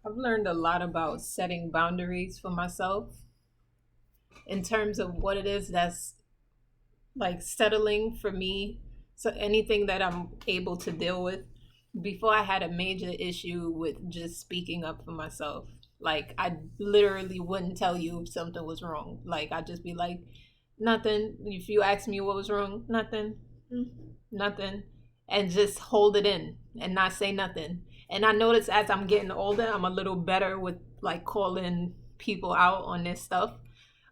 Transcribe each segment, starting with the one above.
I've learned a lot about setting boundaries for myself in terms of what it is that's like settling for me. So anything that I'm able to deal with. Before I had a major issue with just speaking up for myself. Like I literally wouldn't tell you if something was wrong. Like I'd just be like, nothing. If you ask me what was wrong, nothing. Mm, nothing. And just hold it in and not say nothing. And I notice as I'm getting older, I'm a little better with like calling people out on this stuff.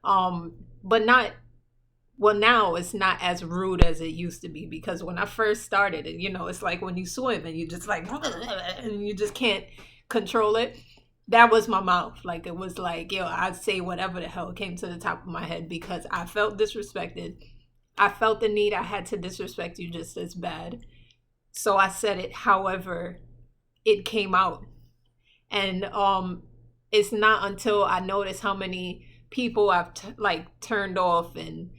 But not well, now it's not as rude as it used to be because when I first started, and it's like when you swim and you just like, and you just can't control it. That was my mouth. Like it was like, I'd say whatever the hell came to the top of my head because I felt disrespected. I felt the need I had to disrespect you just as bad. So I said it however it came out. And it's not until I noticed how many people I've like turned off and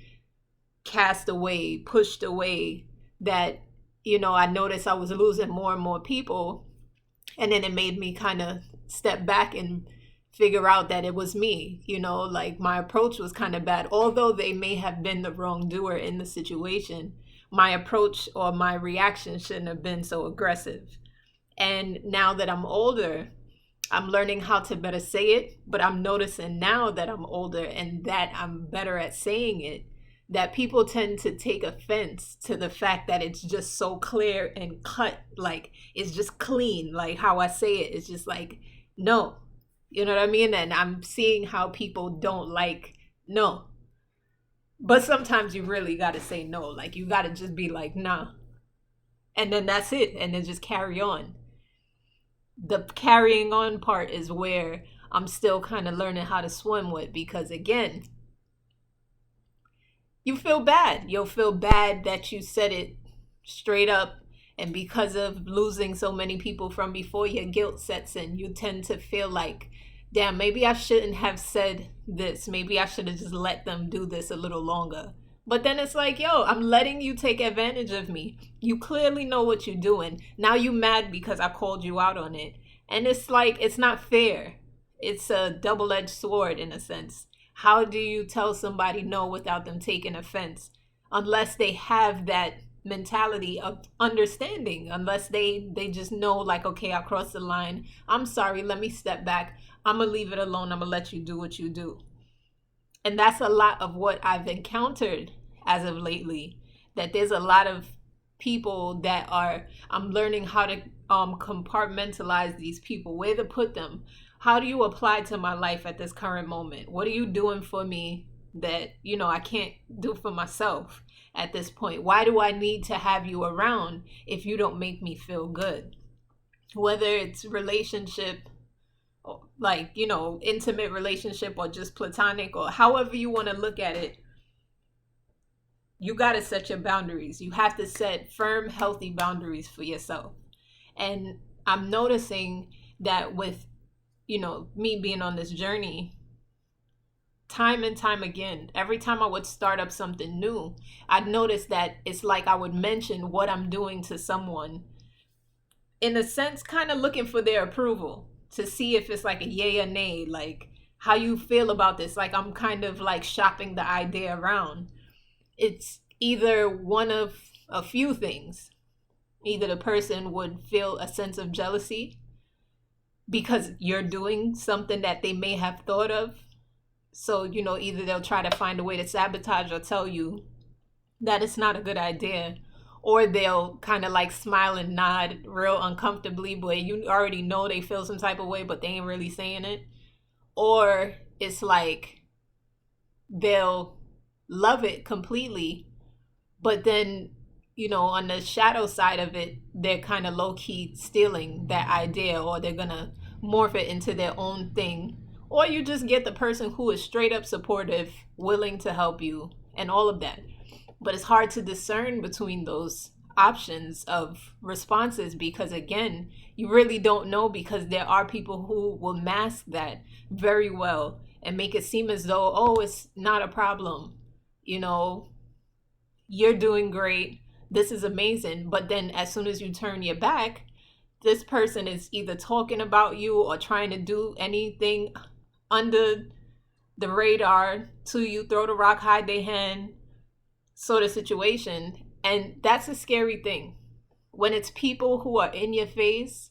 cast away, pushed away, that, I noticed I was losing more and more people. And then it made me kind of step back and figure out that it was me, like my approach was kind of bad. Although they may have been the wrongdoer in the situation, my approach or my reaction shouldn't have been so aggressive. And now that I'm older, I'm learning how to better say it, but I'm noticing now that I'm older and that I'm better at saying it, that people tend to take offense to the fact that it's just so clear and cut, like it's just clean, like how I say it. It's just like, no. You know what I mean? And I'm seeing how people don't like no. But sometimes you really got to say no. Like you got to just be like, nah. And then that's it. And then just carry on. The carrying on part is where I'm still kind of learning how to swim with because again, you feel bad. You'll feel bad that you said it straight up. And because of losing so many people from before, your guilt sets in. You tend to feel like, damn, maybe I shouldn't have said this. Maybe I should have just let them do this a little longer. But then it's like, yo, I'm letting you take advantage of me. You clearly know what you're doing. Now you mad because I called you out on it. And it's like, it's not fair. It's a double-edged sword in a sense. How do you tell somebody no without them taking offense? Unless they have that mentality of understanding, unless they just know like, okay, I crossed the line. I'm sorry, let me step back. I'm gonna leave it alone. I'm gonna let you do what you do. And that's a lot of what I've encountered as of lately, that there's a lot of people that are, I'm learning how to compartmentalize these people, where to put them. How do you apply to my life at this current moment? What are you doing for me that I can't do for myself at this point? Why do I need to have you around if you don't make me feel good? Whether it's relationship, like intimate relationship, or just platonic, or however you want to look at it, you got to set your boundaries. You have to set firm, healthy boundaries for yourself. And I'm noticing that with me being on this journey, time and time again, every time I would start up something new, I'd notice that it's like I would mention what I'm doing to someone, in a sense, kind of looking for their approval to see if it's like a yay or nay, like how you feel about this. Like I'm kind of like shopping the idea around. It's either one of a few things. Either the person would feel a sense of jealousy because you're doing something that they may have thought of. So, either they'll try to find a way to sabotage or tell you that it's not a good idea, or they'll kind of like smile and nod real uncomfortably, but you already know they feel some type of way, but they ain't really saying it. Or it's like they'll love it completely, but then, on the shadow side of it, they're kind of low key stealing that idea, or they're gonna morph it into their own thing. Or you just get the person who is straight up supportive, willing to help you, and all of that. But it's hard to discern between those options of responses because, again, you really don't know, because there are people who will mask that very well and make it seem as though, oh, it's not a problem. You're doing great. This is amazing. But then as soon as you turn your back, this person is either talking about you or trying to do anything under the radar to you, throw the rock, hide their hand sort of situation. And that's a scary thing. When it's people who are in your face,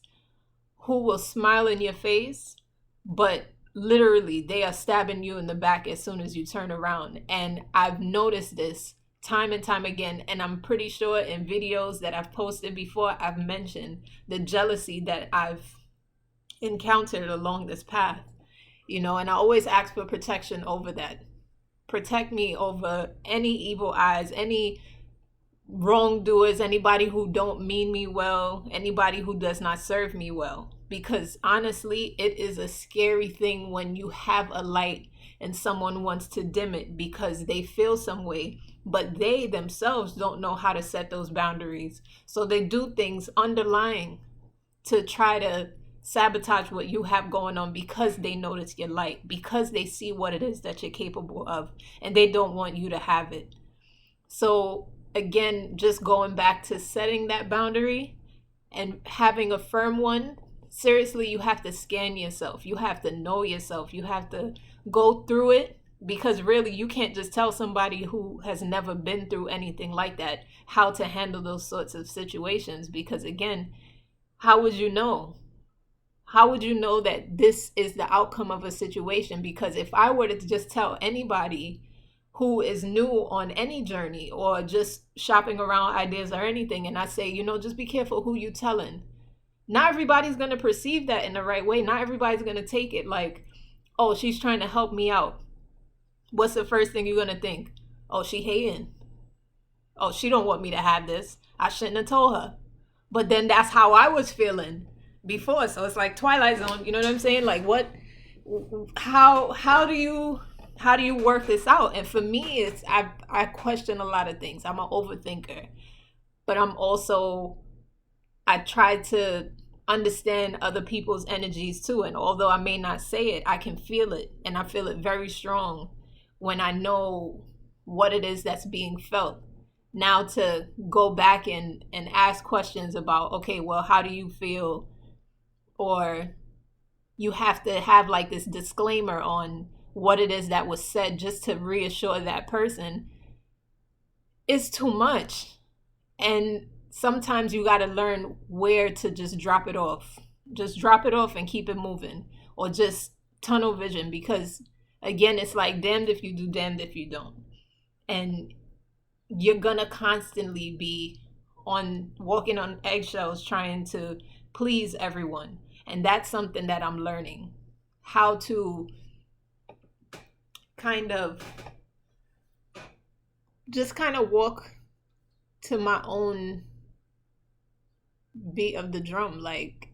who will smile in your face, but literally they are stabbing you in the back as soon as you turn around. And I've noticed this time and time again, and I'm pretty sure in videos that I've posted before, I've mentioned the jealousy that I've encountered along this path, and I always ask for protection over that. Protect me over any evil eyes, any wrongdoers, anybody who don't mean me well, anybody who does not serve me well. Because honestly, it is a scary thing when you have a light and someone wants to dim it because they feel some way, but they themselves don't know how to set those boundaries. So they do things underlying to try to sabotage what you have going on because they notice your light, because they see what it is that you're capable of, and they don't want you to have it. So again, just going back to setting that boundary and having a firm one, seriously, you have to scan yourself. You have to know yourself. You have to go through it, because really you can't just tell somebody who has never been through anything like that how to handle those sorts of situations. Because again, how would you know? How would you know that this is the outcome of a situation? Because if I were to just tell anybody who is new on any journey or just shopping around ideas or anything, and I say, just be careful who you telling. Not everybody's going to perceive that in the right way. Not everybody's going to take it like, oh, she's trying to help me out. What's the first thing you're going to think? Oh, she hating. Oh, she don't want me to have this. I shouldn't have told her. But then that's how I was feeling before. So it's like Twilight Zone. You know what I'm saying? Like, what? How do you work this out? And for me, it's I question a lot of things. I'm an overthinker, but I try to understand other people's energies too. And although I may not say it, I can feel it, and I feel it very strong when I know what it is that's being felt. Now to go back and ask questions about, okay, well, how do you feel? Or you have to have like this disclaimer on what it is that was said just to reassure that person. It's too much. And sometimes you got to learn where to just drop it off. Just drop it off and keep it moving. Or just tunnel vision. Because again, it's like damned if you do, damned if you don't. And you're going to constantly be walking on eggshells trying to please everyone. And that's something that I'm learning. How to kind of walk to my own beat of the drum. Like,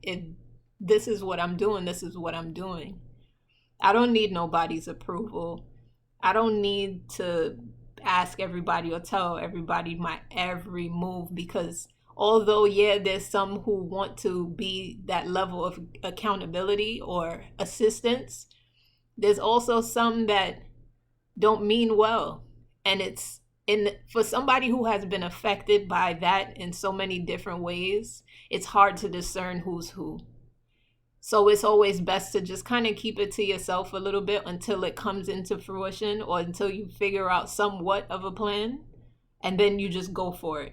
this is what I'm doing. This is what I'm doing. I don't need nobody's approval. I don't need to ask everybody or tell everybody my every move, because although, yeah, there's some who want to be that level of accountability or assistance, there's also some that don't mean well. And it's for somebody who has been affected by that in so many different ways, it's hard to discern who's who. So it's always best to just kind of keep it to yourself a little bit until it comes into fruition, or until you figure out somewhat of a plan, and then you just go for it.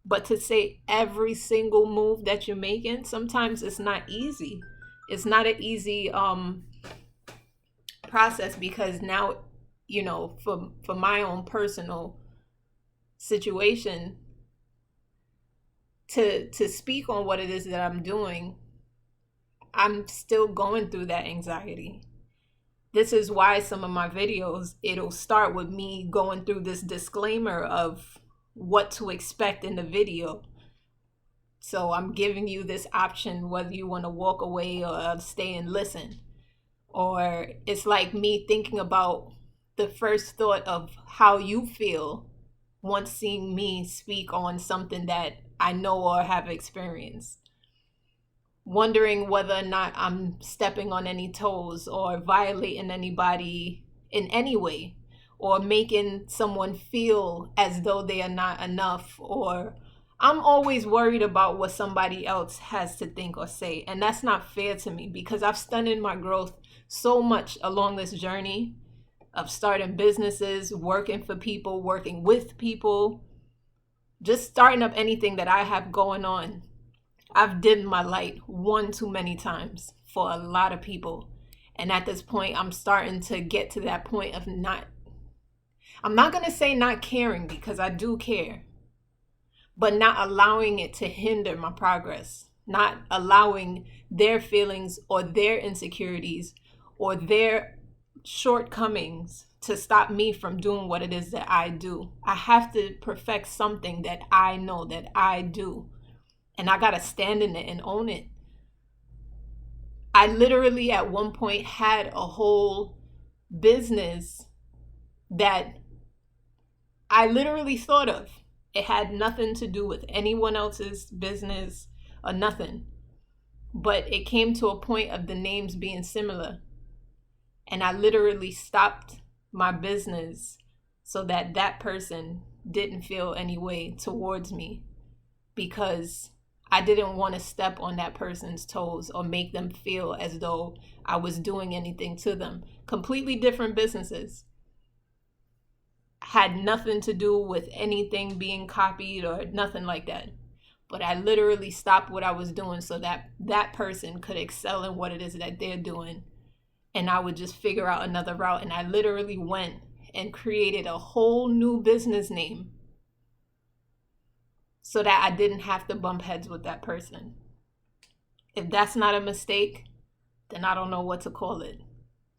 But to say every single move that you're making, sometimes it's not easy. It's not an easy process, because now, for my own personal situation, to speak on what it is that I'm doing, I'm still going through that anxiety. This is why some of my videos, it'll start with me going through this disclaimer of what to expect in the video. So I'm giving you this option, whether you want to walk away or stay and listen. Or it's like me thinking about the first thought of how you feel once seeing me speak on something that I know or have experienced. Wondering whether or not I'm stepping on any toes or violating anybody in any way, or making someone feel as though they are not enough, or I'm always worried about what somebody else has to think or say. And that's not fair to me because I've stunted my growth so much along this journey of starting businesses, working for people, working with people, just starting up anything that I have going on. I've dimmed my light one too many times for a lot of people. And at this point, I'm starting to get to that point of I'm not going to say not caring because I do care, but not allowing it to hinder my progress, not allowing their feelings or their insecurities or their shortcomings to stop me from doing what it is that I do. I have to perfect something that I know that I do, and I got to stand in it and own it. I literally at one point had a whole business that I literally thought of. It had nothing to do with anyone else's business or nothing. But it came to a point of the names being similar. And I literally stopped my business so that that person didn't feel any way towards me, because I didn't want to step on that person's toes or make them feel as though I was doing anything to them. Completely different businesses. Had nothing to do with anything being copied or nothing like that. But I literally stopped what I was doing so that that person could excel in what it is that they're doing. And I would just figure out another route. And I literally went and created a whole new business name so that I didn't have to bump heads with that person. If that's not a mistake, then I don't know what to call it.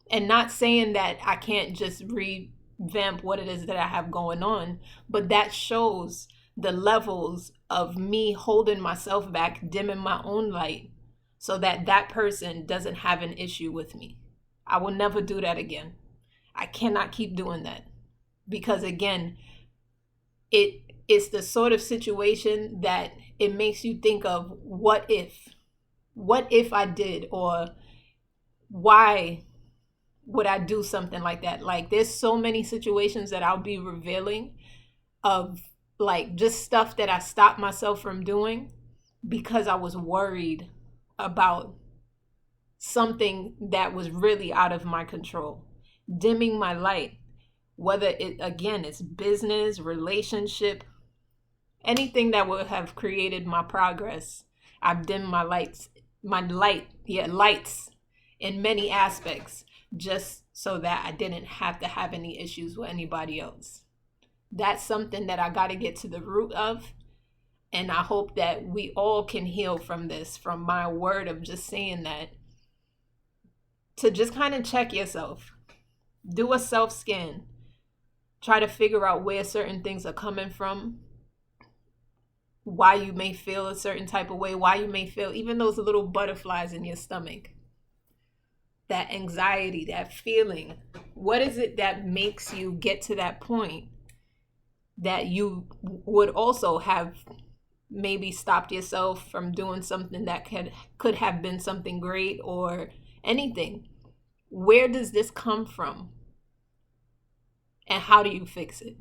And not saying that I can't just revamp what it is that I have going on, but that shows the levels of me holding myself back, dimming my own light, so that that person doesn't have an issue with me. I will never do that again. I cannot keep doing that, because again, it's the sort of situation that it makes you think of what if I did, or why would I do something like that? Like, there's so many situations that I'll be revealing of, like, just stuff that I stopped myself from doing because I was worried about something that was really out of my control, dimming my light, whether it's business, relationship, anything that would have created my progress. I've dimmed lights in many aspects, just so that I didn't have to have any issues with anybody else. That's something that I got to get to the root of. And I hope that we all can heal from this, from my word of just saying that, to just kind of check yourself. Do a self-scan. Try to figure out where certain things are coming from, why you may feel a certain type of way, why you may feel even those little butterflies in your stomach, that anxiety, that feeling. What is it that makes you get to that point that you would also have maybe stopped yourself from doing something that could have been something great or anything? Where does this come from? And how do you fix it?